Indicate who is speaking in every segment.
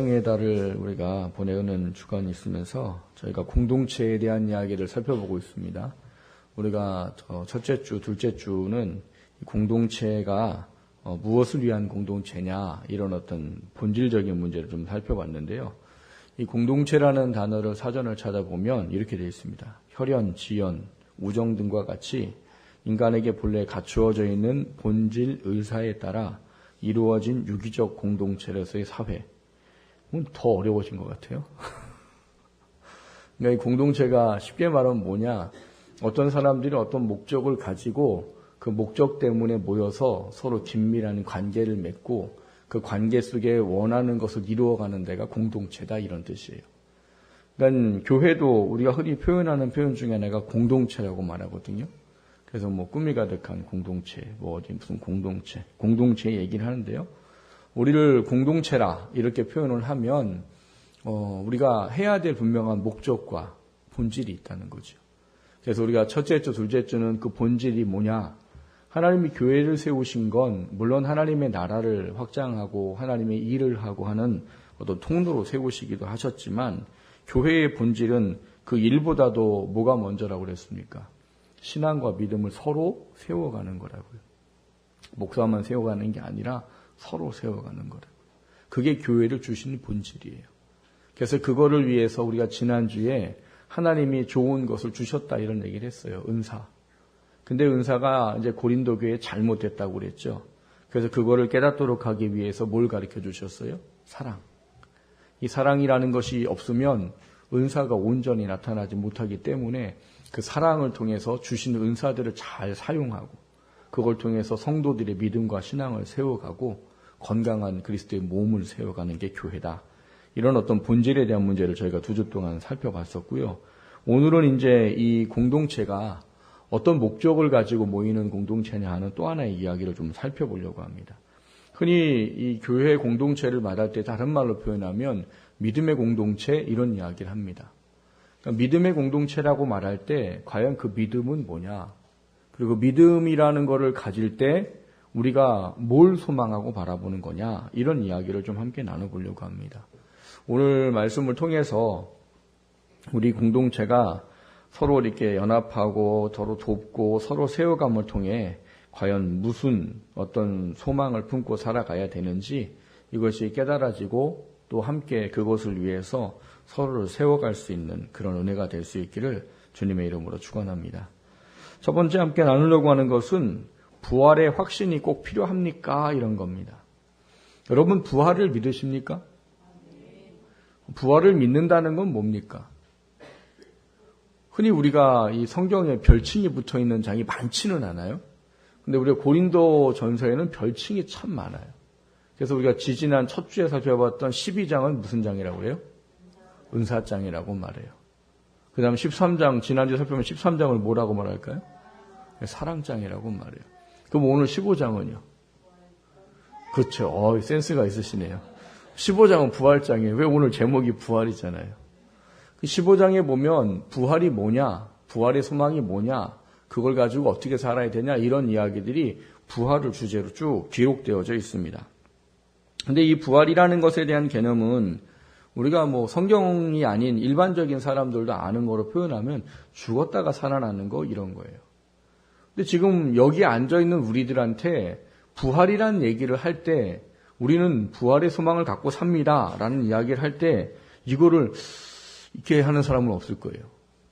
Speaker 1: 사랑의 달을 우리가 보내는 주간이 있으면서 저희가 공동체에 대한 이야기를 살펴보고 있습니다. 우리가 첫째 주, 둘째 주는 공동체가 무엇을 위한 공동체냐 이런 어떤 본질적인 문제를 좀 살펴봤는데요. 이 공동체라는 단어를 사전을 찾아보면 이렇게 되어 있습니다. 혈연, 지연, 우정 등과 같이 인간에게 본래 갖추어져 있는 본질 의사에 따라 이루어진 유기적 공동체로서의 사회. 더 어려워진 것 같아요. 그러니까 이 공동체가 쉽게 말하면 뭐냐? 어떤 사람들이 어떤 목적을 가지고 그 목적 때문에 모여서 서로 긴밀한 관계를 맺고 그 관계 속에 원하는 것을 이루어가는 데가 공동체다 이런 뜻이에요. 그러니까 교회도 우리가 흔히 표현하는 표현 중에 하나가 공동체라고 말하거든요. 그래서 꿈이 가득한 공동체, 어디 무슨 공동체 얘기를 하는데요. 우리를 공동체라 이렇게 표현을 하면 우리가 해야 될 분명한 목적과 본질이 있다는 거죠. 그래서 우리가 첫째 주, 둘째 주는 그 본질이 뭐냐? 하나님이 교회를 세우신 건 물론 하나님의 나라를 확장하고 하나님의 일을 하고 하는 어떤 통로로 세우시기도 하셨지만 교회의 본질은 그 일보다도 뭐가 먼저라고 그랬습니까? 신앙과 믿음을 서로 세워가는 거라고요. 목사만 세워가는 게 아니라 서로 세워가는 거라고요. 그게 교회를 주시는 본질이에요. 그래서 그거를 위해서 우리가 지난주에 하나님이 좋은 것을 주셨다 이런 얘기를 했어요. 은사. 근데 은사가 이제 고린도 교회에 잘못됐다고 그랬죠. 그래서 그거를 깨닫도록 하기 위해서 뭘 가르쳐 주셨어요? 사랑. 이 사랑이라는 것이 없으면 은사가 온전히 나타나지 못하기 때문에 그 사랑을 통해서 주신 은사들을 잘 사용하고 그걸 통해서 성도들의 믿음과 신앙을 세워가고 건강한 그리스도의 몸을 세워가는 게 교회다. 이런 어떤 본질에 대한 문제를 저희가 2주 동안 살펴봤었고요. 오늘은 이제 이 공동체가 어떤 목적을 가지고 모이는 공동체냐 하는 또 하나의 이야기를 좀 살펴보려고 합니다. 흔히 이 교회 공동체를 말할 때 다른 말로 표현하면 믿음의 공동체 이런 이야기를 합니다. 그러니까 믿음의 공동체라고 말할 때 과연 그 믿음은 뭐냐? 그리고 믿음이라는 것을 가질 때 우리가 뭘 소망하고 바라보는 거냐? 이런 이야기를 좀 함께 나눠보려고 합니다. 오늘 말씀을 통해서 우리 공동체가 서로 이렇게 연합하고 서로 돕고 서로 세워감을 통해 과연 무슨 어떤 소망을 품고 살아가야 되는지 이것이 깨달아지고 또 함께 그것을 위해서 서로를 세워갈 수 있는 그런 은혜가 될 수 있기를 주님의 이름으로 축원합니다. 첫 번째 함께 나누려고 하는 것은 부활의 확신이 꼭 필요합니까? 이런 겁니다. 여러분 부활을 믿으십니까? 부활을 믿는다는 건 뭡니까? 흔히 우리가 이 성경에 별칭이 붙어있는 장이 많지는 않아요. 근데 우리가 고린도 전서에는 별칭이 참 많아요. 그래서 우리가 지지난 첫 주에 살펴봤던 12장은 무슨 장이라고 해요? 은사장이라고 말해요. 그 다음 13장, 지난주에 살펴보면 13장을 뭐라고 말할까요? 사랑장이라고 말해요. 그럼 오늘 15장은요? 그렇죠. 센스가 있으시네요. 15장은 부활장이에요. 왜 오늘 제목이 부활이잖아요. 15장에 보면 부활이 뭐냐, 부활의 소망이 뭐냐, 그걸 가지고 어떻게 살아야 되냐 이런 이야기들이 부활을 주제로 쭉 기록되어져 있습니다. 근데 이 부활이라는 것에 대한 개념은 우리가 성경이 아닌 일반적인 사람들도 아는 거로 표현하면 죽었다가 살아나는 거 이런 거예요. 근데 지금 여기 앉아있는 우리들한테 부활이라는 얘기를 할 때 우리는 부활의 소망을 갖고 삽니다 라는 이야기를 할 때 이거를 이렇게 하는 사람은 없을 거예요.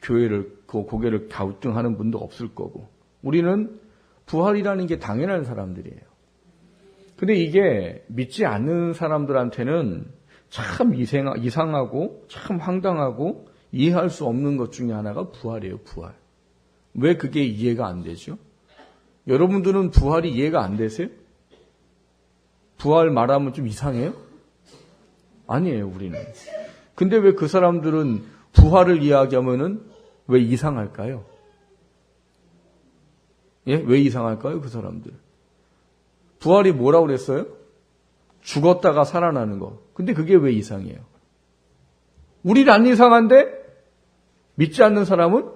Speaker 1: 교회를 고개를 갸우뚱하는 분도 없을 거고 우리는 부활이라는 게 당연한 사람들이에요. 근데 이게 믿지 않는 사람들한테는 참 이상하고 참 황당하고 이해할 수 없는 것 중에 하나가 부활이에요. 부활. 왜 그게 이해가 안 되죠? 여러분들은 부활이 이해가 안 되세요? 부활 말하면 좀 이상해요? 아니에요, 우리는. 근데 왜 그 사람들은 부활을 이야기하면은 왜 이상할까요? 예? 왜 이상할까요, 그 사람들? 부활이 뭐라고 그랬어요? 죽었다가 살아나는 거. 근데 그게 왜 이상해요? 우리는 안 이상한데 믿지 않는 사람은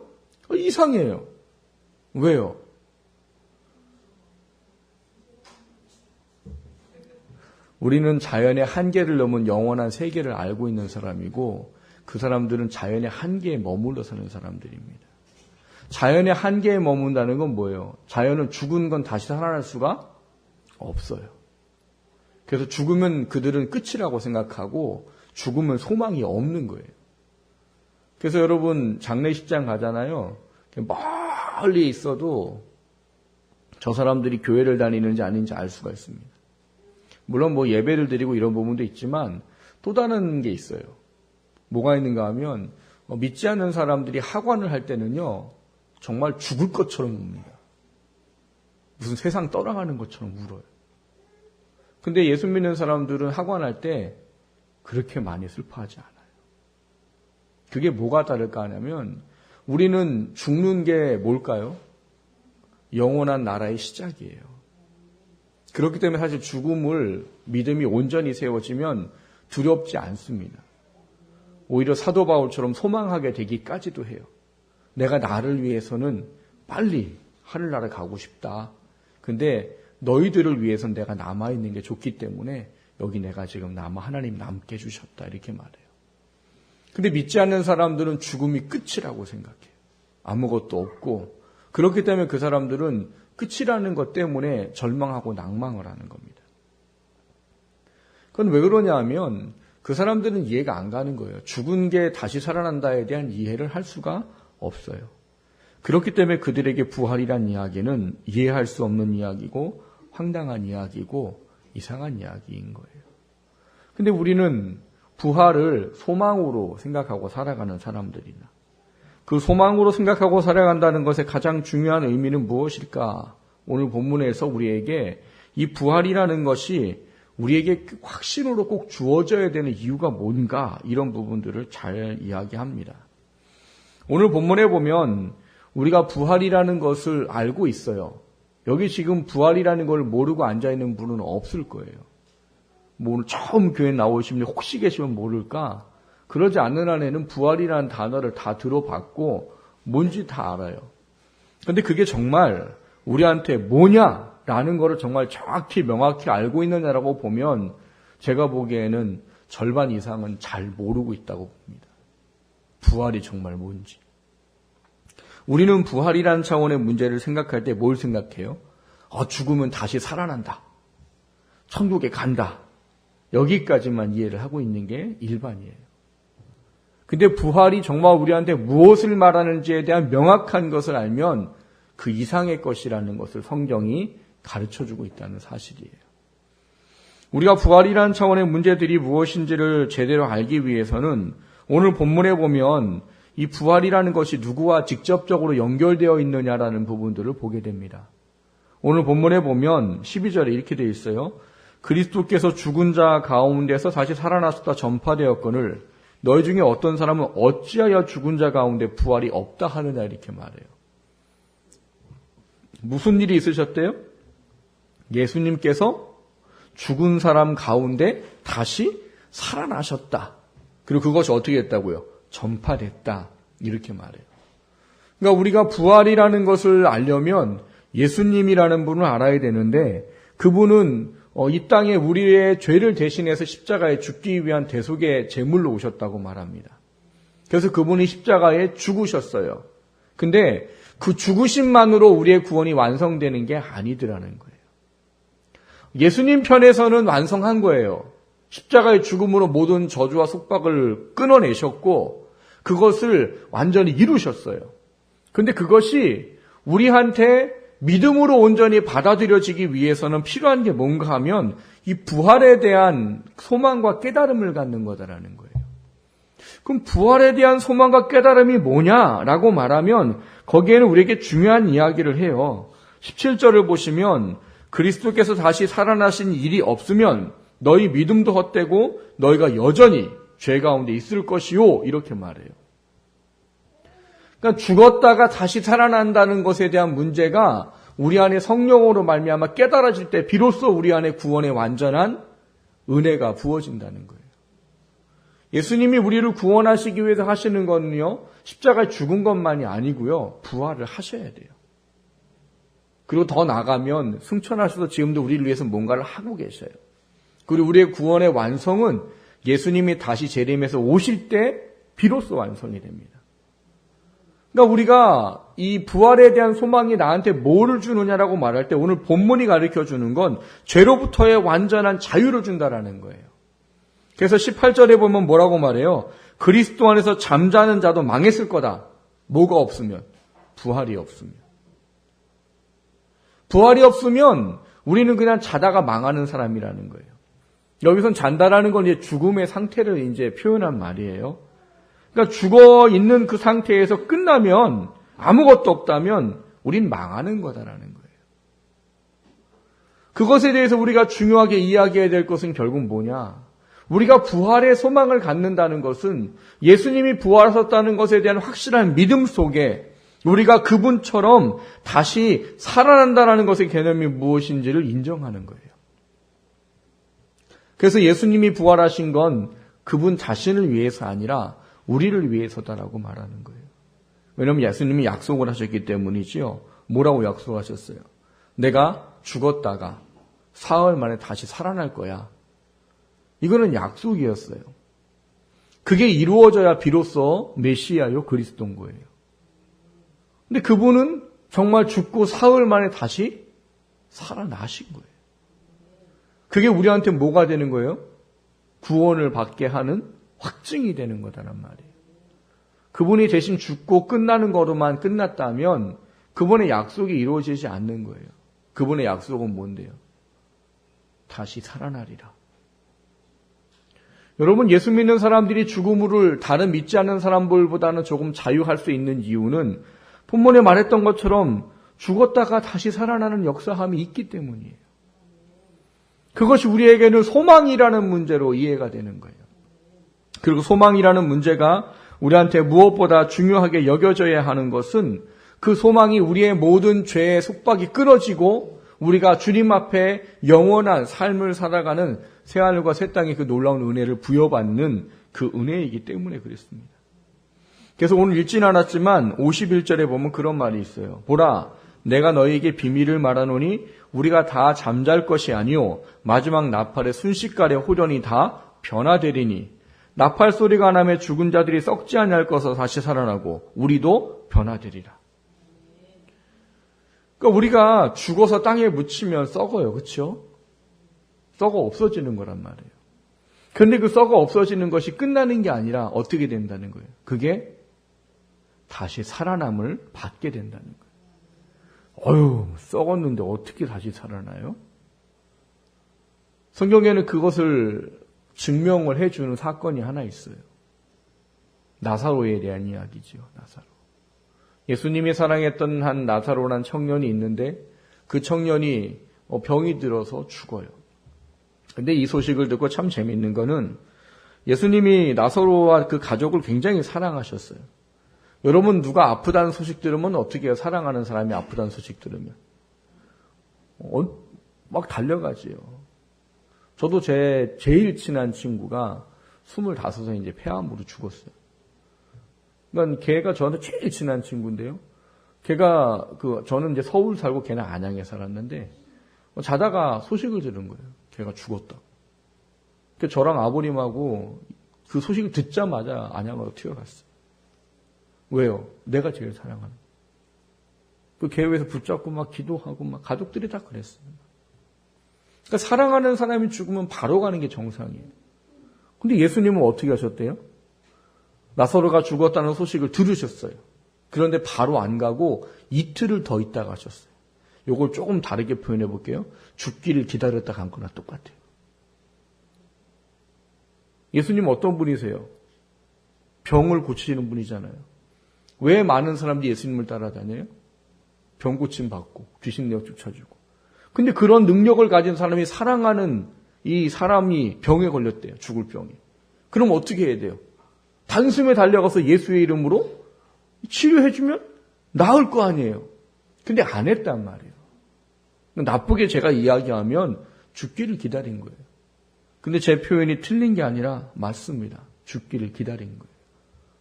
Speaker 1: 이상해요. 왜요? 우리는 자연의 한계를 넘은 영원한 세계를 알고 있는 사람이고 그 사람들은 자연의 한계에 머물러 사는 사람들입니다. 자연의 한계에 머문다는 건 뭐예요? 자연은 죽은 건 다시 살아날 수가 없어요. 그래서 죽으면 그들은 끝이라고 생각하고 죽으면 소망이 없는 거예요. 그래서 여러분 장례식장 가잖아요. 멀리 있어도 저 사람들이 교회를 다니는지 아닌지 알 수가 있습니다. 물론 뭐 예배를 드리고 이런 부분도 있지만 또 다른 게 있어요. 뭐가 있는가 하면 믿지 않는 사람들이 하관을 할 때는요. 정말 죽을 것처럼 웁니다. 무슨 세상 떠나가는 것처럼 울어요. 근데 예수 믿는 사람들은 하관할 때 그렇게 많이 슬퍼하지 않아요. 그게 뭐가 다를까 하냐면 우리는 죽는 게 뭘까요? 영원한 나라의 시작이에요. 그렇기 때문에 사실 죽음을 믿음이 온전히 세워지면 두렵지 않습니다. 오히려 사도 바울처럼 소망하게 되기까지도 해요. 내가 나를 위해서는 빨리 하늘나라 가고 싶다. 근데 너희들을 위해서는 내가 남아있는 게 좋기 때문에 여기 내가 지금 하나님 남게 해주셨다. 이렇게 말해요. 근데 믿지 않는 사람들은 죽음이 끝이라고 생각해요. 아무것도 없고 그렇기 때문에 그 사람들은 끝이라는 것 때문에 절망하고 낭망을 하는 겁니다. 그건 왜 그러냐 하면 그 사람들은 이해가 안 가는 거예요. 죽은 게 다시 살아난다에 대한 이해를 할 수가 없어요. 그렇기 때문에 그들에게 부활이란 이야기는 이해할 수 없는 이야기고 황당한 이야기고 이상한 이야기인 거예요. 근데 우리는 부활을 소망으로 생각하고 살아가는 사람들이나 그 소망으로 생각하고 살아간다는 것의 가장 중요한 의미는 무엇일까? 오늘 본문에서 우리에게 이 부활이라는 것이 우리에게 확신으로 꼭 주어져야 되는 이유가 뭔가 이런 부분들을 잘 이야기합니다. 오늘 본문에 보면 우리가 부활이라는 것을 알고 있어요. 여기 지금 부활이라는 걸 모르고 앉아있는 분은 없을 거예요. 뭐 오늘 처음 교회 나오시면 혹시 계시면 모를까? 그러지 않는 한에는 부활이라는 단어를 다 들어봤고 뭔지 다 알아요. 그런데 그게 정말 우리한테 뭐냐라는 거를 정말 정확히 명확히 알고 있느냐라고 보면 제가 보기에는 절반 이상은 잘 모르고 있다고 봅니다. 부활이 정말 뭔지. 우리는 부활이라는 차원의 문제를 생각할 때 뭘 생각해요? 죽으면 다시 살아난다. 천국에 간다. 여기까지만 이해를 하고 있는 게 일반이에요. 근데 부활이 정말 우리한테 무엇을 말하는지에 대한 명확한 것을 알면 그 이상의 것이라는 것을 성경이 가르쳐주고 있다는 사실이에요. 우리가 부활이라는 차원의 문제들이 무엇인지를 제대로 알기 위해서는 오늘 본문에 보면 이 부활이라는 것이 누구와 직접적으로 연결되어 있느냐라는 부분들을 보게 됩니다. 오늘 본문에 보면 12절에 이렇게 되어 있어요. 그리스도께서 죽은 자 가운데서 다시 살아나셨다 전파되었거늘 너희 중에 어떤 사람은 어찌하여 죽은 자 가운데 부활이 없다 하느냐 이렇게 말해요. 무슨 일이 있으셨대요? 예수님께서 죽은 사람 가운데 다시 살아나셨다. 그리고 그것이 어떻게 됐다고요? 전파됐다. 이렇게 말해요. 그러니까 우리가 부활이라는 것을 알려면 예수님이라는 분을 알아야 되는데 그분은 이 땅에 우리의 죄를 대신해서 십자가에 죽기 위한 대속의 제물로 오셨다고 말합니다. 그래서 그분이 십자가에 죽으셨어요. 근데 그 죽으심만으로 우리의 구원이 완성되는 게 아니더라는 거예요. 예수님 편에서는 완성한 거예요. 십자가의 죽음으로 모든 저주와 속박을 끊어내셨고 그것을 완전히 이루셨어요. 근데 그것이 우리한테 믿음으로 온전히 받아들여지기 위해서는 필요한 게 뭔가 하면 이 부활에 대한 소망과 깨달음을 갖는 거다라는 거예요. 그럼 부활에 대한 소망과 깨달음이 뭐냐라고 말하면 거기에는 우리에게 중요한 이야기를 해요. 17절을 보시면 그리스도께서 다시 살아나신 일이 없으면 너희 믿음도 헛되고 너희가 여전히 죄 가운데 있을 것이요 이렇게 말해요. 그러니까 죽었다가 다시 살아난다는 것에 대한 문제가 우리 안에 성령으로 말미암아 깨달아질 때 비로소 우리 안에 구원의 완전한 은혜가 부어진다는 거예요. 예수님이 우리를 구원하시기 위해서 하시는 건요, 십자가에 죽은 것만이 아니고요, 부활을 하셔야 돼요. 그리고 더 나가면 승천하셔서 지금도 우리를 위해서 뭔가를 하고 계셔요. 그리고 우리의 구원의 완성은 예수님이 다시 재림해서 오실 때 비로소 완성이 됩니다. 그러니까 우리가 이 부활에 대한 소망이 나한테 뭐를 주느냐라고 말할 때 오늘 본문이 가르쳐 주는 건 죄로부터의 완전한 자유를 준다라는 거예요. 그래서 18절에 보면 뭐라고 말해요? 그리스도 안에서 잠자는 자도 망했을 거다. 뭐가 없으면? 부활이 없으면. 부활이 없으면 우리는 그냥 자다가 망하는 사람이라는 거예요. 여기선 잔다라는 건 이제 죽음의 상태를 이제 표현한 말이에요. 그러니까 죽어 있는 그 상태에서 끝나면 아무것도 없다면 우린 망하는 거다라는 거예요. 그것에 대해서 우리가 중요하게 이야기해야 될 것은 결국 뭐냐? 우리가 부활의 소망을 갖는다는 것은 예수님이 부활하셨다는 것에 대한 확실한 믿음 속에 우리가 그분처럼 다시 살아난다는 것의 개념이 무엇인지를 인정하는 거예요. 그래서 예수님이 부활하신 건 그분 자신을 위해서 아니라 우리를 위해서다라고 말하는 거예요. 왜냐하면 예수님이 약속을 하셨기 때문이지요. 뭐라고 약속하셨어요? 내가 죽었다가 사흘 만에 다시 살아날 거야. 이거는 약속이었어요. 그게 이루어져야 비로소 메시아요 그리스도인 거예요. 근데 그분은 정말 죽고 사흘 만에 다시 살아나신 거예요. 그게 우리한테 뭐가 되는 거예요? 구원을 받게 하는 확증이 되는 거다란 말이에요. 그분이 대신 죽고 끝나는 거로만 끝났다면 그분의 약속이 이루어지지 않는 거예요. 그분의 약속은 뭔데요? 다시 살아나리라. 여러분, 예수 믿는 사람들이 죽음을 다른 믿지 않는 사람들보다는 조금 자유할 수 있는 이유는 본문에 말했던 것처럼 죽었다가 다시 살아나는 역사함이 있기 때문이에요. 그것이 우리에게는 소망이라는 문제로 이해가 되는 거예요. 그리고 소망이라는 문제가 우리한테 무엇보다 중요하게 여겨져야 하는 것은 그 소망이 우리의 모든 죄의 속박이 끊어지고 우리가 주님 앞에 영원한 삶을 살아가는 새하늘과 새 땅의 그 놀라운 은혜를 부여받는 그 은혜이기 때문에 그렇습니다. 그래서 오늘 읽진 않았지만 51절에 보면 그런 말이 있어요. 보라, 내가 너희에게 비밀을 말하노니 우리가 다 잠잘 것이 아니요 마지막 나팔의 순식간에 호련히 다 변화되리니 나팔 소리가 나며 죽은 자들이 썩지 아니할 것을 다시 살아나고 우리도 변화되리라. 그러니까 우리가 죽어서 땅에 묻히면 썩어요. 그렇죠? 썩어 없어지는 거란 말이에요. 그런데 그 썩어 없어지는 것이 끝나는 게 아니라 어떻게 된다는 거예요? 그게 다시 살아남을 받게 된다는 거예요. 어휴, 썩었는데 어떻게 다시 살아나요? 성경에는 그것을 증명을 해주는 사건이 하나 있어요. 나사로에 대한 이야기지요. 나사로. 예수님이 사랑했던 한 나사로라는 청년이 있는데 그 청년이 병이 들어서 죽어요. 근데 이 소식을 듣고 참 재밌는 거는 예수님이 나사로와 그 가족을 굉장히 사랑하셨어요. 여러분 누가 아프다는 소식 들으면 어떻게 해요? 사랑하는 사람이 아프다는 소식 들으면 막 달려가지요. 저도 제 제일 친한 친구가 25세 이제 폐암으로 죽었어요. 그러니까 걔가 저한테 제일 친한 친구인데요. 걔가 저는 이제 서울 살고 걔는 안양에 살았는데 자다가 소식을 들은 거예요. 걔가 죽었다. 그래서 저랑 아버님하고 그 소식을 듣자마자 안양으로 튀어갔어요. 왜요? 내가 제일 사랑하는. 그 교회에서 붙잡고 막 기도하고 막 가족들이 다 그랬어요. 그러니까 사랑하는 사람이 죽으면 바로 가는 게 정상이에요. 근데 예수님은 어떻게 하셨대요? 나사로가 죽었다는 소식을 들으셨어요. 그런데 바로 안 가고 이틀을 더 있다가 가셨어요. 이걸 조금 다르게 표현해 볼게요. 죽기를 기다렸다 간 거나 똑같아요. 예수님 어떤 분이세요? 병을 고치시는 분이잖아요. 왜 많은 사람들이 예수님을 따라다녀요? 병 고침 받고 귀신 내어 쫓아주고. 근데 그런 능력을 가진 사람이 사랑하는 이 사람이 병에 걸렸대요. 죽을 병이. 그럼 어떻게 해야 돼요? 단숨에 달려가서 예수의 이름으로 치료해주면 나을 거 아니에요. 근데 안 했단 말이에요. 나쁘게 제가 이야기하면 죽기를 기다린 거예요. 근데 제 표현이 틀린 게 아니라 맞습니다. 죽기를 기다린 거예요.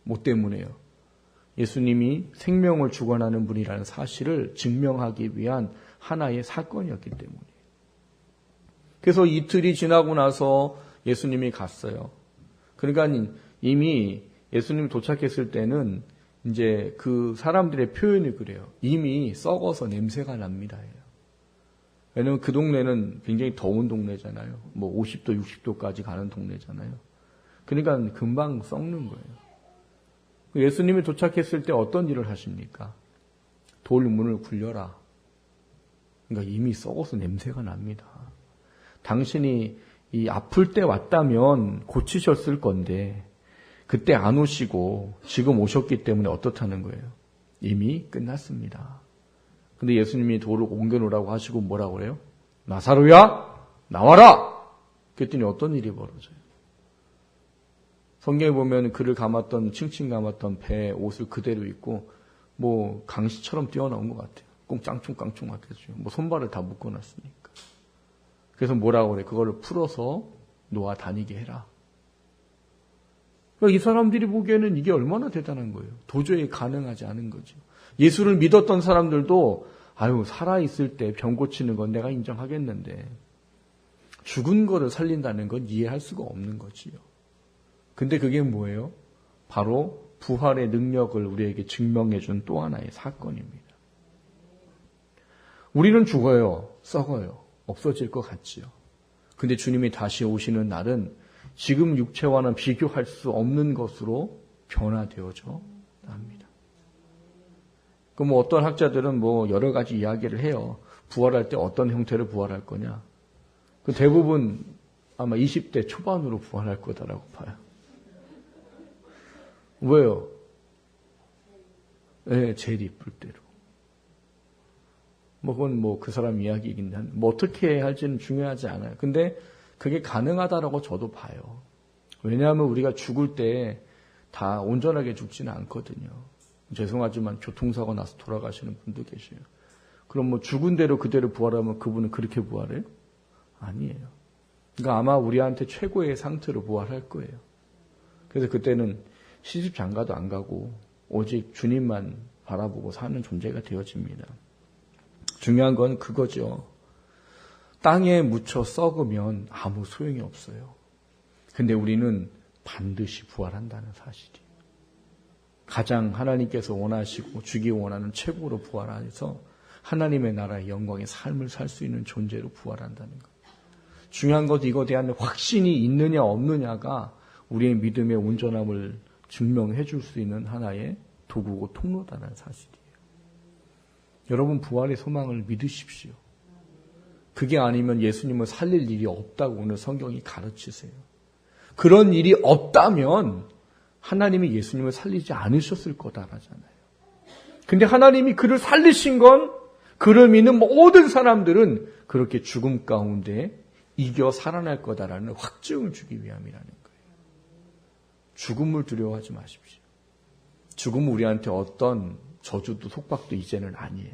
Speaker 1: 뭐 때문에요? 예수님이 생명을 주관하는 분이라는 사실을 증명하기 위한 하나의 사건이었기 때문이에요. 그래서 이틀이 지나고 나서 예수님이 갔어요. 그러니까 이미 예수님이 도착했을 때는 이제 그 사람들의 표현이 그래요. 이미 썩어서 냄새가 납니다. 왜냐면 그 동네는 굉장히 더운 동네잖아요. 뭐 50도, 60도까지 가는 동네잖아요. 그러니까 금방 썩는 거예요. 예수님이 도착했을 때 어떤 일을 하십니까? 돌문을 굴려라. 그러니까 이미 썩어서 냄새가 납니다. 당신이 이 아플 때 왔다면 고치셨을 건데 그때 안 오시고 지금 오셨기 때문에 어떻다는 거예요? 이미 끝났습니다. 근데 예수님이 돌을 옮겨놓으라고 하시고 뭐라고 그래요? 나사로야 나와라! 그랬더니 어떤 일이 벌어져요? 성경에 보면 그를 감았던 칭칭 감았던 배에 옷을 그대로 입고 뭐 강시처럼 뛰어나온 것 같아요. 꼭 깡충깡충 맞겠죠. 뭐 손발을 다 묶어놨으니까. 그래서 뭐라고 그래? 그거를 풀어서 놓아 다니게 해라. 그러니까 이 사람들이 보기에는 이게 얼마나 대단한 거예요. 도저히 가능하지 않은 거죠. 예수를 믿었던 사람들도 아유 살아있을 때 병 고치는 건 내가 인정하겠는데 죽은 거를 살린다는 건 이해할 수가 없는 거지요. 근데 그게 뭐예요? 바로 부활의 능력을 우리에게 증명해 준 또 하나의 사건입니다. 우리는 죽어요. 썩어요. 없어질 것 같지요. 근데 주님이 다시 오시는 날은 지금 육체와는 비교할 수 없는 것으로 변화되어져 납니다. 그럼 뭐 어떤 학자들은 뭐 여러 가지 이야기를 해요. 부활할 때 어떤 형태로 부활할 거냐. 그 대부분 아마 20대 초반으로 부활할 거다라고 봐요. 왜요? 네, 제일 이쁠 때로. 뭐 그건 뭐 그 사람 이야기이긴 한데 뭐 어떻게 할지는 중요하지 않아요. 근데 그게 가능하다라고 저도 봐요. 왜냐하면 우리가 죽을 때 다 온전하게 죽지는 않거든요. 죄송하지만 교통사고 나서 돌아가시는 분도 계세요. 그럼 뭐 죽은 대로 그대로 부활하면 그분은 그렇게 부활해요? 아니에요. 그러니까 아마 우리한테 최고의 상태로 부활할 거예요. 그래서 그때는 시집 장가도 안 가고 오직 주님만 바라보고 사는 존재가 되어집니다. 중요한 건 그거죠. 땅에 묻혀 썩으면 아무 소용이 없어요. 근데 우리는 반드시 부활한다는 사실이에요. 가장 하나님께서 원하시고 주기 원하는 최고로 부활해서 하나님의 나라의 영광의 삶을 살 수 있는 존재로 부활한다는 것. 중요한 것 이거에 대한 확신이 있느냐 없느냐가 우리의 믿음의 온전함을 증명해 줄 수 있는 하나의 도구고 통로다라는 사실이에요. 여러분 부활의 소망을 믿으십시오. 그게 아니면 예수님을 살릴 일이 없다고 오늘 성경이 가르치세요. 그런 일이 없다면 하나님이 예수님을 살리지 않으셨을 거다라잖아요. 근데 하나님이 그를 살리신 건 그를 믿는 모든 사람들은 그렇게 죽음 가운데 이겨 살아날 거다라는 확증을 주기 위함이라는 거예요. 죽음을 두려워하지 마십시오. 죽음은 우리한테 어떤 저주도 속박도 이제는 아니에요.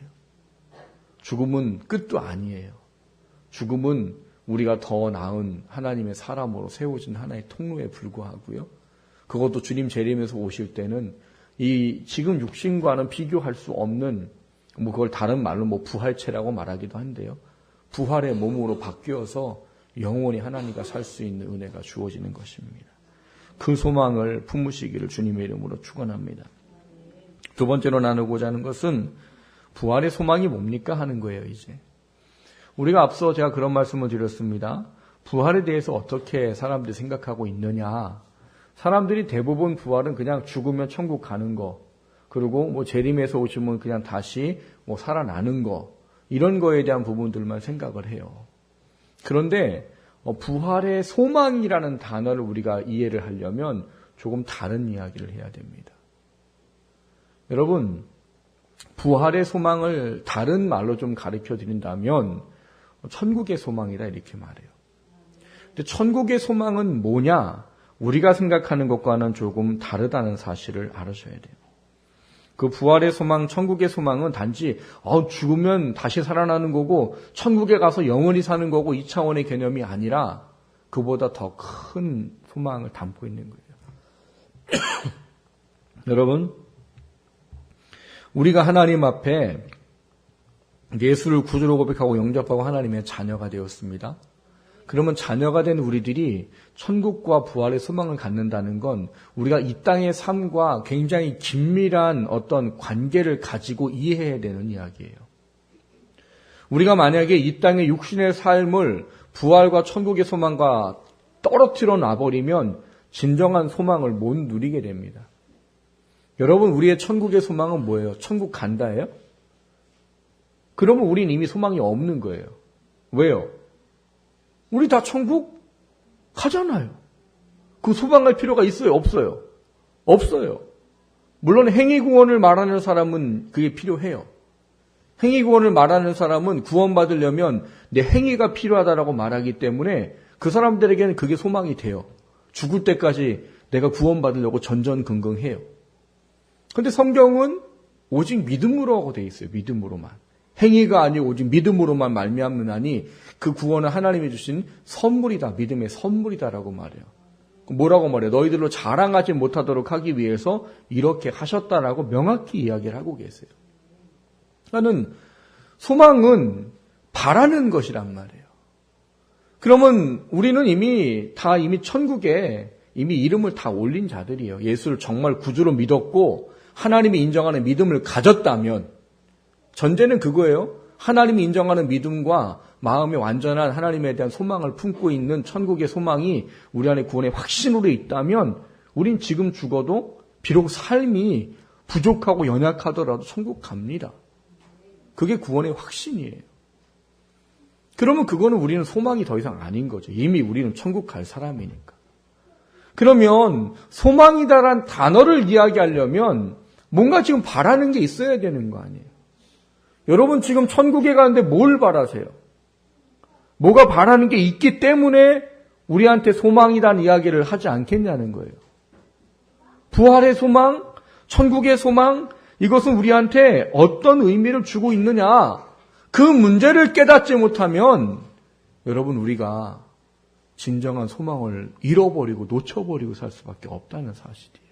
Speaker 1: 죽음은 끝도 아니에요. 죽음은 우리가 더 나은 하나님의 사람으로 세워진 하나의 통로에 불과하고요. 그것도 주님 재림에서 오실 때는 이 지금 육신과는 비교할 수 없는 뭐 그걸 다른 말로 뭐 부활체라고 말하기도 한데요. 부활의 몸으로 바뀌어서 영원히 하나님과 살 수 있는 은혜가 주어지는 것입니다. 그 소망을 품으시기를 주님의 이름으로 축원합니다. 두 번째로 나누고자 하는 것은 부활의 소망이 뭡니까 하는 거예요. 이제 우리가 앞서 제가 그런 말씀을 드렸습니다. 부활에 대해서 어떻게 사람들이 생각하고 있느냐. 사람들이 대부분 부활은 그냥 죽으면 천국 가는 거, 그리고 뭐 재림에서 오시면 그냥 다시 뭐 살아나는 거, 이런 거에 대한 부분들만 생각을 해요. 그런데 부활의 소망이라는 단어를 우리가 이해를 하려면 조금 다른 이야기를 해야 됩니다. 여러분, 부활의 소망을 다른 말로 좀 가르쳐 드린다면 천국의 소망이다 이렇게 말해요. 근데 천국의 소망은 뭐냐? 우리가 생각하는 것과는 조금 다르다는 사실을 알으셔야 돼요. 그 부활의 소망, 천국의 소망은 단지 죽으면 다시 살아나는 거고 천국에 가서 영원히 사는 거고 이 차원의 개념이 아니라 그보다 더 큰 소망을 담고 있는 거예요. 여러분, 우리가 하나님 앞에 예수를 구주로 고백하고 영접하고 하나님의 자녀가 되었습니다. 그러면 자녀가 된 우리들이 천국과 부활의 소망을 갖는다는 건 우리가 이 땅의 삶과 굉장히 긴밀한 어떤 관계를 가지고 이해해야 되는 이야기예요. 우리가 만약에 이 땅의 육신의 삶을 부활과 천국의 소망과 떨어뜨려 놔버리면 진정한 소망을 못 누리게 됩니다. 여러분, 우리의 천국의 소망은 뭐예요? 천국 간다예요? 그러면 우린 이미 소망이 없는 거예요. 왜요? 우리 다 천국 가잖아요. 그 소망할 필요가 있어요? 없어요? 없어요. 물론 행위구원을 말하는 사람은 그게 필요해요. 행위구원을 말하는 사람은 구원받으려면 내 행위가 필요하다라고 말하기 때문에 그 사람들에게는 그게 소망이 돼요. 죽을 때까지 내가 구원받으려고 전전긍긍해요. 그런데 성경은 오직 믿음으로 하고 돼 있어요. 믿음으로만. 행위가 아니고 오직 믿음으로만 말미암느니 그 구원은 하나님이 주신 선물이다. 믿음의 선물이다라고 말해요. 뭐라고 말해요? 너희들로 자랑하지 못하도록 하기 위해서 이렇게 하셨다라고 명확히 이야기를 하고 계세요. 나는 소망은 바라는 것이란 말이에요. 그러면 우리는 이미 천국에 이미 이름을 다 올린 자들이에요. 예수를 정말 구주로 믿었고 하나님이 인정하는 믿음을 가졌다면 전제는 그거예요. 하나님이 인정하는 믿음과 마음의 완전한 하나님에 대한 소망을 품고 있는 천국의 소망이 우리 안에 구원의 확신으로 있다면 우린 지금 죽어도 비록 삶이 부족하고 연약하더라도 천국 갑니다. 그게 구원의 확신이에요. 그러면 그거는 우리는 소망이 더 이상 아닌 거죠. 이미 우리는 천국 갈 사람이니까. 그러면 소망이다란 단어를 이야기하려면 뭔가 지금 바라는 게 있어야 되는 거 아니에요. 여러분 지금 천국에 가는데 뭘 바라세요? 뭐가 바라는 게 있기 때문에 우리한테 소망이란 이야기를 하지 않겠냐는 거예요. 부활의 소망, 천국의 소망, 이것은 우리한테 어떤 의미를 주고 있느냐, 그 문제를 깨닫지 못하면 여러분 우리가 진정한 소망을 잃어버리고 놓쳐버리고 살 수밖에 없다는 사실이에요.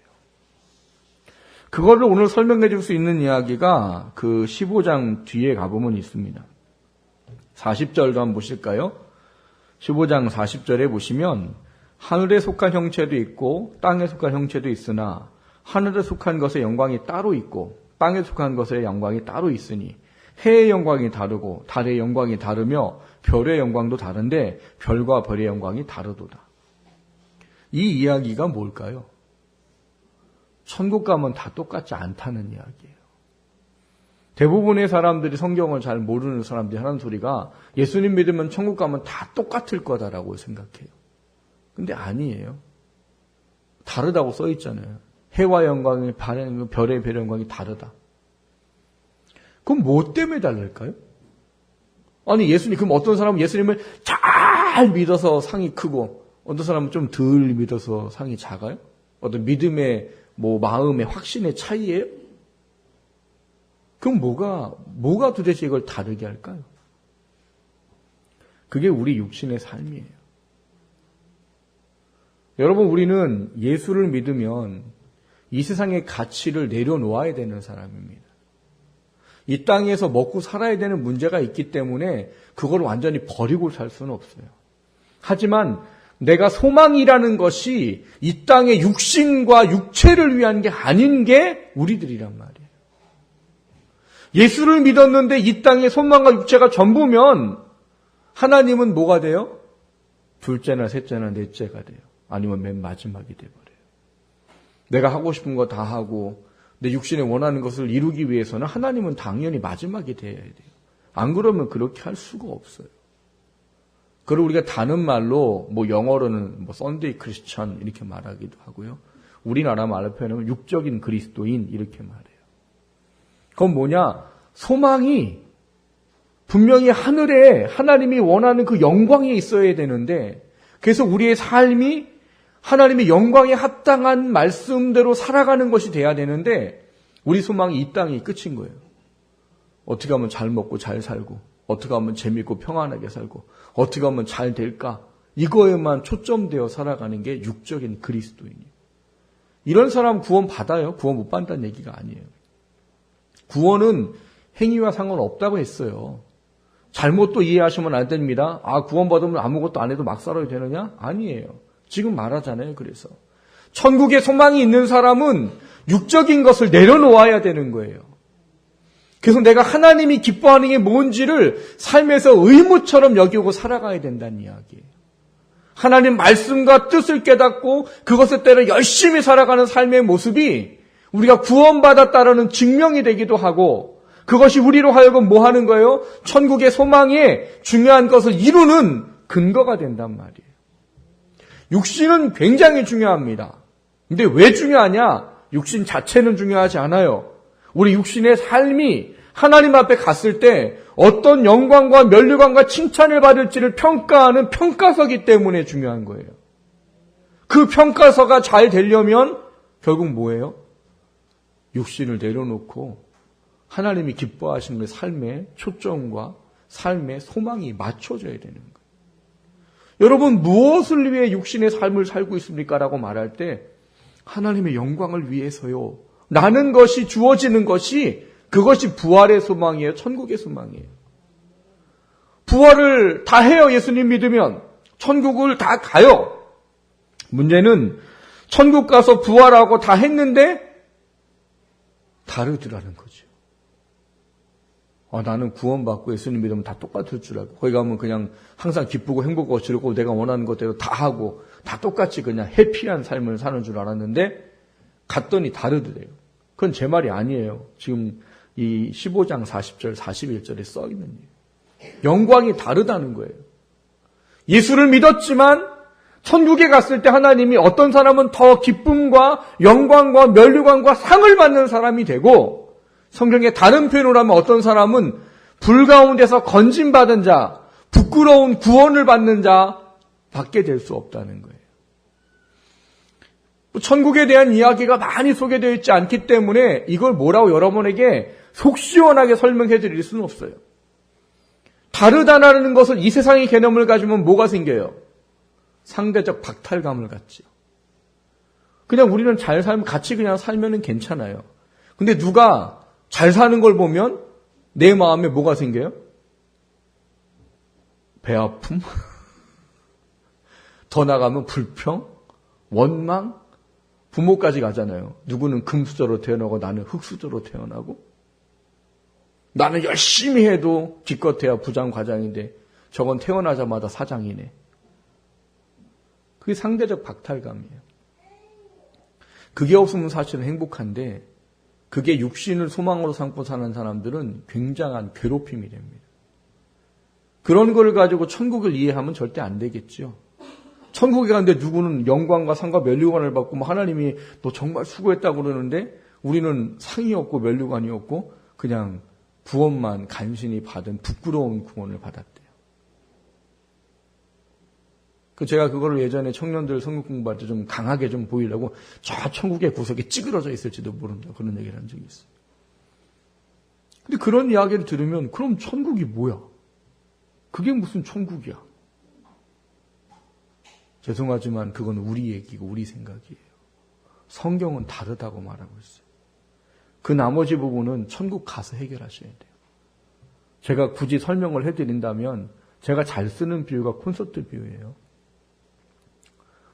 Speaker 1: 그거를 오늘 설명해 줄 수 있는 이야기가 그 15장 뒤에 가보면 있습니다. 40절도 한번 보실까요? 15장 40절에 보시면 하늘에 속한 형체도 있고 땅에 속한 형체도 있으나 하늘에 속한 것의 영광이 따로 있고 땅에 속한 것의 영광이 따로 있으니 해의 영광이 다르고 달의 영광이 다르며 별의 영광도 다른데 별과 별의 영광이 다르도다. 이 이야기가 뭘까요? 천국 가면 다 똑같지 않다는 이야기예요. 대부분의 사람들이 성경을 잘 모르는 사람들이 하는 소리가 예수님 믿으면 천국 가면 다 똑같을 거다라고 생각해요. 근데 아니에요. 다르다고 써 있잖아요. 해와 영광이 별의 영광이 다르다. 그럼 뭐 때문에 다를까요? 아니 그럼 어떤 사람은 예수님을 잘 믿어서 상이 크고 어떤 사람은 좀 덜 믿어서 상이 작아요? 어떤 믿음의 마음의 확신의 차이예요? 그럼 뭐가 도대체 이걸 다르게 할까요? 그게 우리 육신의 삶이에요. 여러분, 우리는 예수를 믿으면 이 세상의 가치를 내려놓아야 되는 사람입니다. 이 땅에서 먹고 살아야 되는 문제가 있기 때문에 그걸 완전히 버리고 살 수는 없어요. 하지만 내가 소망이라는 것이 이 땅의 육신과 육체를 위한 게 아닌 게 우리들이란 말이에요. 예수를 믿었는데 이 땅의 소망과 육체가 전부면 하나님은 뭐가 돼요? 둘째나 셋째나 넷째가 돼요. 아니면 맨 마지막이 돼버려요. 내가 하고 싶은 거 다 하고 내 육신에 원하는 것을 이루기 위해서는 하나님은 당연히 마지막이 돼야 돼요. 안 그러면 그렇게 할 수가 없어요. 그리고 우리가 다른 말로 영어로는 썬데이 크리스천 이렇게 말하기도 하고요. 우리나라 말로 표현하면 육적인 그리스도인 이렇게 말해요. 그건 뭐냐? 소망이 분명히 하늘에 하나님이 원하는 그 영광에 있어야 되는데 그래서 우리의 삶이 하나님의 영광에 합당한 말씀대로 살아가는 것이 돼야 되는데 우리 소망이 이 땅이 끝인 거예요. 어떻게 하면 잘 먹고 잘 살고 어떻게 하면 재밌고 평안하게 살고 어떻게 하면 잘 될까? 이거에만 초점되어 살아가는 게 육적인 그리스도인이에요. 이런 사람 구원 받아요? 구원 못 받는다는 얘기가 아니에요. 구원은 행위와 상관없다고 했어요. 잘못 또 이해하시면 안 됩니다. 구원받으면 아무것도 안 해도 막 살아야 되느냐? 아니에요. 지금 말하잖아요. 그래서 천국에 소망이 있는 사람은 육적인 것을 내려놓아야 되는 거예요. 그래서 내가 하나님이 기뻐하는 게 뭔지를 삶에서 의무처럼 여기고 살아가야 된다는 이야기예요. 하나님 말씀과 뜻을 깨닫고 그것에 따라 열심히 살아가는 삶의 모습이 우리가 구원받았다라는 증명이 되기도 하고, 그것이 우리로 하여금 뭐 하는 거예요? 천국의 소망에 중요한 것을 이루는 근거가 된단 말이에요. 육신은 굉장히 중요합니다. 근데 왜 중요하냐? 육신 자체는 중요하지 않아요. 우리 육신의 삶이 하나님 앞에 갔을 때 어떤 영광과 면류관과 칭찬을 받을지를 평가하는 평가서기 때문에 중요한 거예요. 그 평가서가 잘 되려면 결국 뭐예요? 육신을 내려놓고 하나님이 기뻐하시는 삶의 초점과 삶의 소망이 맞춰져야 되는 거예요. 여러분, 무엇을 위해 육신의 삶을 살고 있습니까? 라고 말할 때 하나님의 영광을 위해서요. 라는 것이 주어지는 것이, 그것이 부활의 소망이에요. 천국의 소망이에요. 부활을 다 해요. 예수님 믿으면 천국을 다 가요. 문제는 천국 가서 부활하고 다 했는데 다르더라는 거죠. 나는 구원받고 예수님 믿으면 다 똑같을 줄 알고 거기 가면 그냥 항상 기쁘고 행복하고 즐겁고 내가 원하는 것대로 다 하고 다 똑같이 그냥 해피한 삶을 사는 줄 알았는데 갔더니 다르더래요. 그건 제 말이 아니에요. 지금 이 15장 40절 41절에 써 있는 일이에요. 영광이 다르다는 거예요. 예수를 믿었지만 천국에 갔을 때 하나님이 어떤 사람은 더 기쁨과 영광과 면류관과 상을 받는 사람이 되고, 성경의 다른 표현으로 하면 어떤 사람은 불 가운데서 건진받은 자, 부끄러운 구원을 받는 자 밖에 될 수 없다는 거예요. 천국에 대한 이야기가 많이 소개되어 있지 않기 때문에 이걸 뭐라고 여러분에게 속 시원하게 설명해 드릴 수는 없어요. 다르다라는 것을, 이 세상의 개념을 가지면 뭐가 생겨요? 상대적 박탈감을 갖지요. 그냥 우리는 잘 살면, 같이 그냥 살면은 괜찮아요. 근데 누가 잘 사는 걸 보면 내 마음에 뭐가 생겨요? 배 아픔? 더 나가면 불평? 원망? 부모까지 가잖아요. 누구는 금수저로 태어나고 나는 흙수저로 태어나고, 나는 열심히 해도 기껏해야 부장 과장인데 저건 태어나자마자 사장이네. 그게 상대적 박탈감이에요. 그게 없으면 사실은 행복한데, 그게 육신을 소망으로 삼고 사는 사람들은 굉장한 괴롭힘이 됩니다. 그런 거를 가지고 천국을 이해하면 절대 안 되겠죠. 천국에 가는데 누구는 영광과 상과 면류관을 받고 하나님이 너 정말 수고했다고 그러는데 우리는 상이 없고 면류관이 없고 그냥 구원만 간신히 받은 부끄러운 구원을 받았대요. 제가 그거를 예전에 청년들 성경 공부할 때 좀 강하게 좀 보이려고 저 천국의 구석에 찌그러져 있을지도 모른다, 그런 얘기를 한 적이 있어요. 근데 그런 이야기를 들으면 그럼 천국이 뭐야? 그게 무슨 천국이야? 죄송하지만 그건 우리 얘기고 우리 생각이에요. 성경은 다르다고 말하고 있어요. 그 나머지 부분은 천국 가서 해결하셔야 돼요. 제가 굳이 설명을 해드린다면 제가 잘 쓰는 비유가 콘서트 비유예요.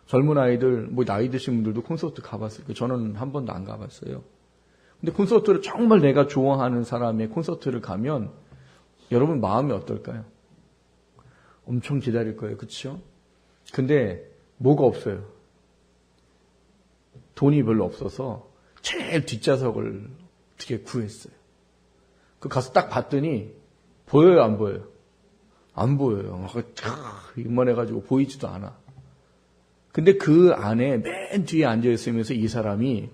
Speaker 1: 젊은 아이들, 나이 드신 분들도 콘서트 가봤어요. 저는 한 번도 안 가봤어요. 근데 콘서트를 정말 내가 좋아하는 사람의 콘서트를 가면 여러분 마음이 어떨까요? 엄청 기다릴 거예요. 그렇죠? 근데 뭐가 없어요. 돈이 별로 없어서 제일 뒷좌석을 어떻게 구했어요. 가서 딱 봤더니 보여요, 안 보여요? 안 보여요. 이만해가지고 보이지도 않아. 근데 그 안에 맨 뒤에 앉아있으면서 이 사람이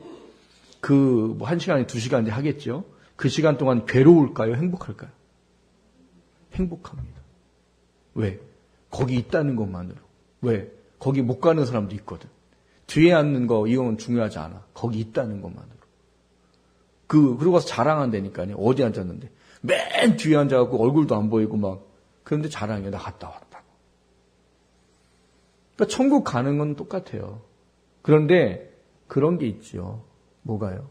Speaker 1: 1시간에 2시간 하겠죠. 그 시간 동안 괴로울까요? 행복할까요? 행복합니다. 왜? 거기 있다는 것만으로. 왜? 거기 못 가는 사람도 있거든. 뒤에 앉는 거 이건 중요하지 않아. 거기 있다는 것만으로. 그러고 가서 자랑한다니까요. 어디 앉았는데. 맨 뒤에 앉아갖고 얼굴도 안 보이고 그런데 자랑해. 나 갔다 왔다고. 그러니까 천국 가는 건 똑같아요. 그런데 그런 게 있죠. 뭐가요?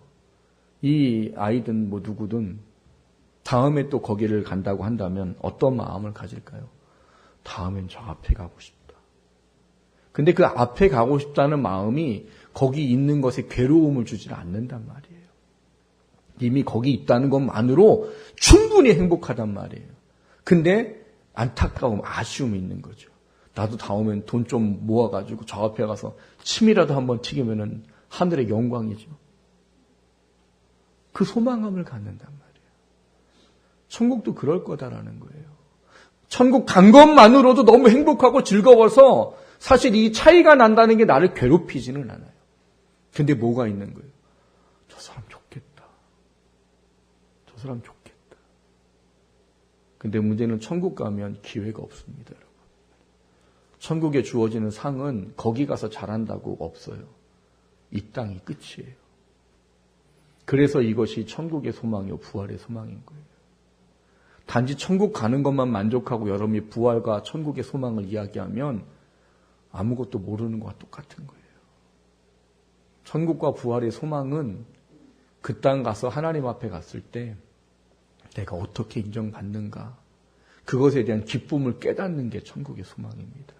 Speaker 1: 이 아이든 누구든 다음에 또 거기를 간다고 한다면 어떤 마음을 가질까요? 다음엔 저 앞에 가고 싶다. 근데 그 앞에 가고 싶다는 마음이 거기 있는 것에 괴로움을 주지 않는단 말이에요. 이미 거기 있다는 것만으로 충분히 행복하단 말이에요. 근데 안타까움, 아쉬움이 있는 거죠. 나도 다음엔 돈 좀 모아가지고 저 앞에 가서 침이라도 한번 튀기면은 하늘의 영광이죠. 그 소망감을 갖는단 말이에요. 천국도 그럴 거다라는 거예요. 천국 간 것만으로도 너무 행복하고 즐거워서 사실 이 차이가 난다는 게 나를 괴롭히지는 않아요. 근데 뭐가 있는 거예요? 저 사람 좋겠다. 저 사람 좋겠다. 근데 문제는 천국 가면 기회가 없습니다, 여러분. 천국에 주어지는 상은 거기 가서 잘한다고 없어요. 이 땅이 끝이에요. 그래서 이것이 천국의 소망이요, 부활의 소망인 거예요. 단지 천국 가는 것만 만족하고 여러분이 부활과 천국의 소망을 이야기하면 아무것도 모르는 것과 똑같은 거예요. 천국과 부활의 소망은 그 땅 가서 하나님 앞에 갔을 때 내가 어떻게 인정받는가, 그것에 대한 기쁨을 깨닫는 게 천국의 소망입니다.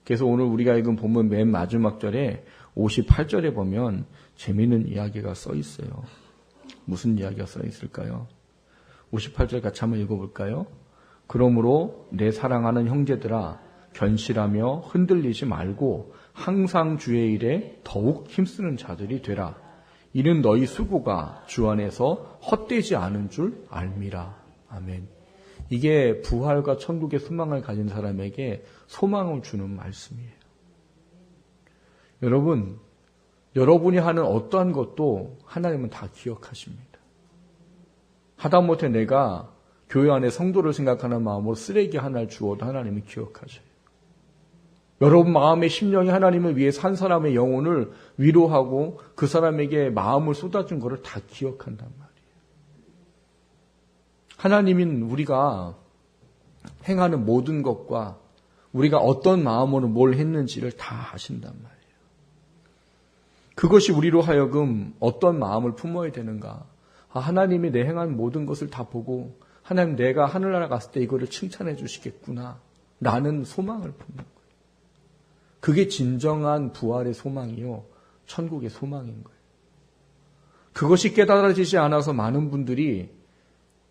Speaker 1: 그래서 오늘 우리가 읽은 본문 맨 마지막 절에 58절에 보면 재미있는 이야기가 써 있어요. 무슨 이야기가 써 있을까요? 58절 같이 한번 읽어볼까요? 그러므로 내 사랑하는 형제들아, 견실하며 흔들리지 말고 항상 주의 일에 더욱 힘쓰는 자들이 되라. 이는 너희 수고가 주 안에서 헛되지 않은 줄 알미라. 아멘. 이게 부활과 천국의 소망을 가진 사람에게 소망을 주는 말씀이에요. 여러분, 여러분이 하는 어떠한 것도 하나님은 다 기억하십니다. 하다못해 내가 교회 안에 성도를 생각하는 마음으로 쓰레기 하나를 주어도 하나님은 기억하셔요. 여러분 마음의 심령이 하나님을 위해 산 사람의 영혼을 위로하고 그 사람에게 마음을 쏟아준 것을 다 기억한단 말이에요. 하나님은 우리가 행하는 모든 것과 우리가 어떤 마음으로 뭘 했는지를 다 아신단 말이에요. 그것이 우리로 하여금 어떤 마음을 품어야 되는가. 하나님이 내 행한 모든 것을 다 보고 하나님 내가 하늘나라 갔을 때 이거를 칭찬해 주시겠구나 라는 소망을 품는 거예요. 그게 진정한 부활의 소망이요, 천국의 소망인 거예요. 그것이 깨달아지지 않아서 많은 분들이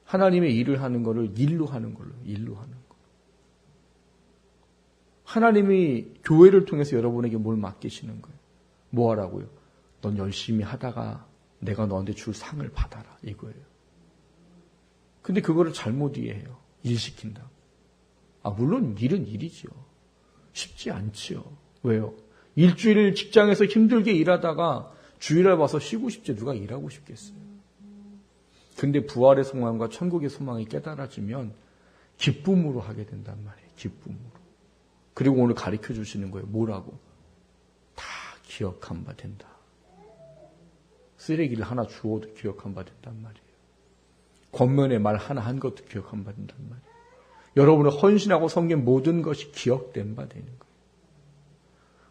Speaker 1: 하나님의 일을 하는 거를 일로 하는 걸로, 일로 하는 거. 하나님이 교회를 통해서 여러분에게 뭘 맡기시는 거예요? 뭐 하라고요? 넌 열심히 하다가 내가 너한테 줄 상을 받아라, 이거예요. 근데 그거를 잘못 이해해요. 일 시킨다. 물론 일은 일이지요. 쉽지 않지요. 왜요? 일주일 직장에서 힘들게 일하다가 주일날 와서 쉬고 싶지 누가 일하고 싶겠어요. 근데 부활의 소망과 천국의 소망이 깨달아지면 기쁨으로 하게 된단 말이에요. 기쁨으로. 그리고 오늘 가르쳐 주시는 거예요. 뭐라고? 다 기억한 바 된다. 쓰레기를 하나 주워도 기억한 바 된단 말이에요. 권면의 말 하나 한 것도 기억한 바 된단 말이에요. 여러분의 헌신하고 섬긴 모든 것이 기억된 바 되는 거예요.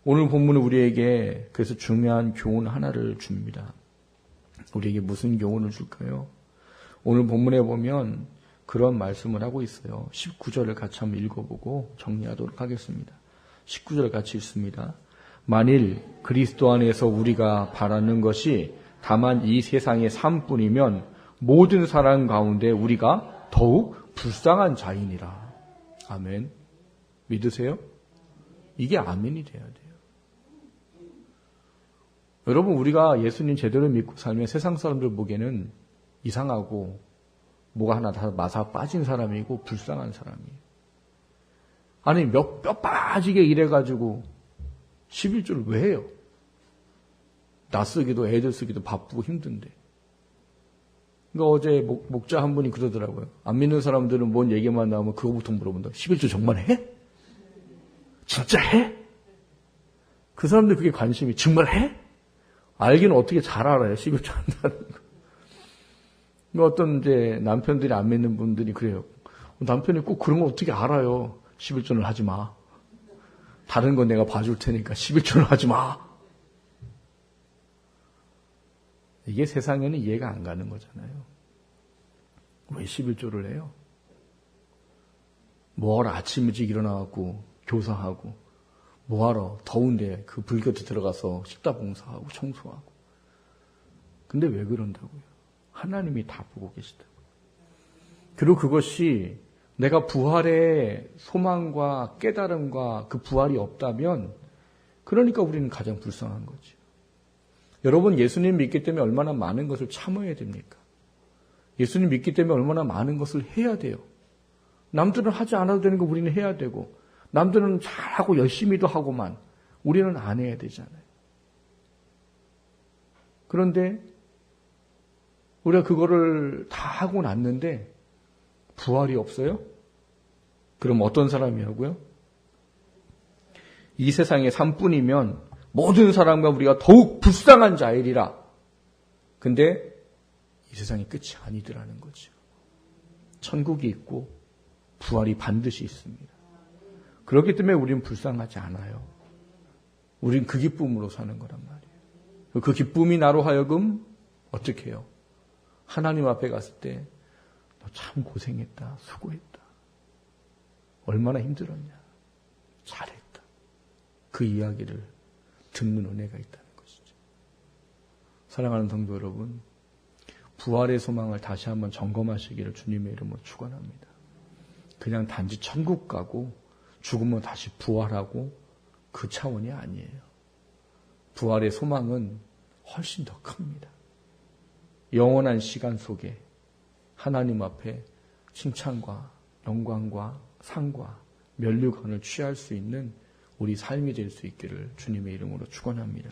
Speaker 1: 오늘 본문은 우리에게 그래서 중요한 교훈 하나를 줍니다. 우리에게 무슨 교훈을 줄까요? 오늘 본문에 보면 그런 말씀을 하고 있어요. 19절을 같이 한번 읽어보고 정리하도록 하겠습니다. 19절 같이 읽습니다. 만일 그리스도 안에서 우리가 바라는 것이 다만 이 세상의 삶뿐이면 모든 사람 가운데 우리가 더욱 불쌍한 자이니라. 아멘. 믿으세요? 이게 아멘이 돼야 돼요. 여러분, 우리가 예수님 제대로 믿고 살면 세상 사람들 보기에는 이상하고 뭐가 하나 다 마사 빠진 사람이고 불쌍한 사람이에요. 아니 몇 뼈 빠지게 일해가지고 11조를 왜 해요? 나 쓰기도 애들 쓰기도 바쁘고 힘든데. 그러니까 어제 목자 한 분이 그러더라고요. 안 믿는 사람들은 뭔 얘기만 나오면 그거부터 물어본다. 11조 정말 해? 진짜 해? 그 사람들 그게 관심이 정말 해? 알기는 어떻게 잘 알아요. 11조 한다는 거. 어떤 이제 남편들이 안 믿는 분들이 그래요. 남편이 꼭 그런 거 어떻게 알아요. 11조는 하지 마. 다른 건 내가 봐줄 테니까 11조는 하지 마. 이게 세상에는 이해가 안 가는 거잖아요. 왜 11조를 해요? 뭐하러 아침 일찍 일어나갖고 교사하고 뭐하러 더운데 그 불교도 들어가서 식당 봉사하고 청소하고. 근데 왜 그런다고요? 하나님이 다 보고 계시다고요. 그리고 그것이 내가 부활의 소망과 깨달음과 그 부활이 없다면 그러니까 우리는 가장 불쌍한 거죠. 여러분, 예수님 믿기 때문에 얼마나 많은 것을 참아야 됩니까? 예수님 믿기 때문에 얼마나 많은 것을 해야 돼요. 남들은 하지 않아도 되는 거 우리는 해야 되고, 남들은 잘하고 열심히도 하고만 우리는 안 해야 되잖아요. 그런데 우리가 그거를 다 하고 났는데 부활이 없어요? 그럼 어떤 사람이 하고요? 이 세상의 삶뿐이면 모든 사람과 우리가 더욱 불쌍한 자이리라. 근데 이 세상이 끝이 아니더라는 거죠. 천국이 있고 부활이 반드시 있습니다. 그렇기 때문에 우리는 불쌍하지 않아요. 우린 그 기쁨으로 사는 거란 말이에요. 그 기쁨이 나로 하여금 어떻게 해요? 하나님 앞에 갔을 때 너 참 고생했다, 수고했다. 얼마나 힘들었냐. 잘했다. 그 이야기를 듣는 은혜가 있다는 것이죠. 사랑하는 성도 여러분, 부활의 소망을 다시 한번 점검하시기를 주님의 이름으로 축원합니다. 그냥 단지 천국 가고 죽으면 다시 부활하고 그 차원이 아니에요. 부활의 소망은 훨씬 더 큽니다. 영원한 시간 속에 하나님 앞에 칭찬과 영광과 상과 면류관을 취할 수 있는 우리 삶이 될 수 있기를 주님의 이름으로 축원합니다.